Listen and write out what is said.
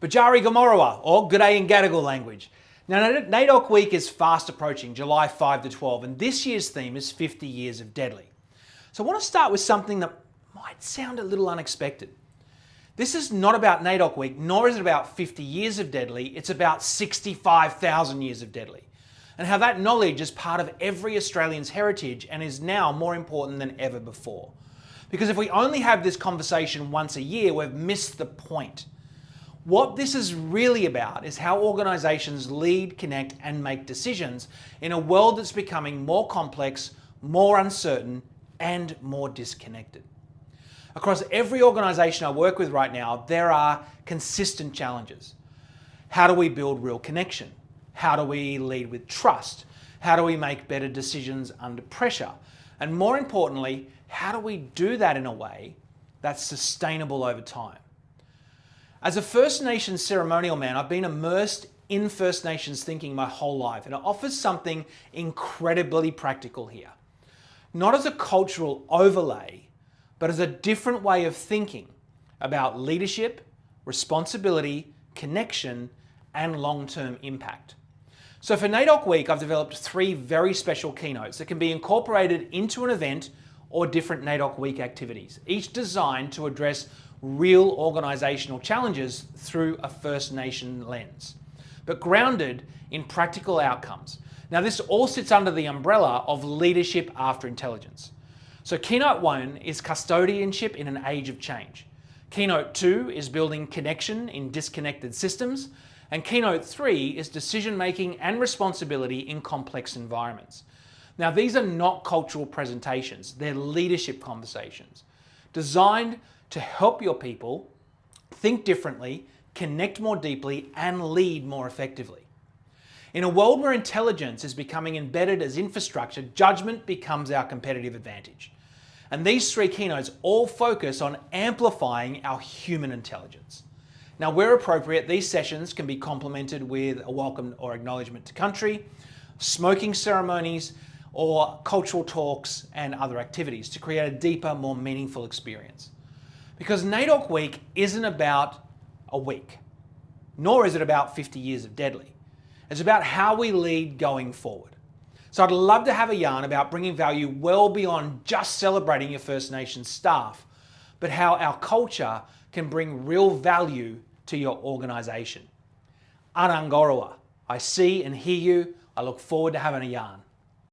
Bajari Gomorrah, or G'day in Gadigal language. Now, NAIDOC week is fast approaching, July 5 to 12, and this year's theme is 50 years of deadly. So I want to start with something that might sound a little unexpected. This is not about NAIDOC week, nor is it about 50 years of deadly, it's about 65,000 years of deadly. And how that knowledge is part of every Australian's heritage and is now more important than ever before. Because if we only have this conversation once a year, we've missed the point. What this is really about is how organisations lead, connect and make decisions in a world that's becoming more complex, more uncertain and more disconnected. Across every organisation I work with right now, there are consistent challenges. How do we build real connection? How do we lead with trust? How do we make better decisions under pressure? And more importantly, how do we do that in a way that's sustainable over time? As a First Nations ceremonial man, I've been immersed in First Nations thinking my whole life, and it offers something incredibly practical here. Not as a cultural overlay, but as a different way of thinking about leadership, responsibility, connection, and long-term impact. So for NAIDOC week, I've developed 3 very special keynotes that can be incorporated into an event or different NAIDOC week activities, each designed to address real organisational challenges through a First Nation lens, but grounded in practical outcomes. Now, this all sits under the umbrella of leadership after intelligence. So keynote 1 is custodianship in an age of change. Keynote 2 is building connection in disconnected systems. And keynote 3 is decision making and responsibility in complex environments. Now, these are not cultural presentations, they're leadership conversations designed to help your people think differently, connect more deeply, and lead more effectively. In a world where intelligence is becoming embedded as infrastructure, judgment becomes our competitive advantage. And these 3 keynotes all focus on amplifying our human intelligence. Now, where appropriate, these sessions can be complemented with a welcome or acknowledgement to country, smoking ceremonies, or cultural talks and other activities to create a deeper, more meaningful experience. Because NAIDOC week isn't about a week, nor is it about 50 years of deadly. It's about how we lead going forward. So I'd love to have a yarn about bringing value well beyond just celebrating your First Nations staff, but how our culture can bring real value to your organisation. Anangoroa, I see and hear you. I look forward to having a yarn.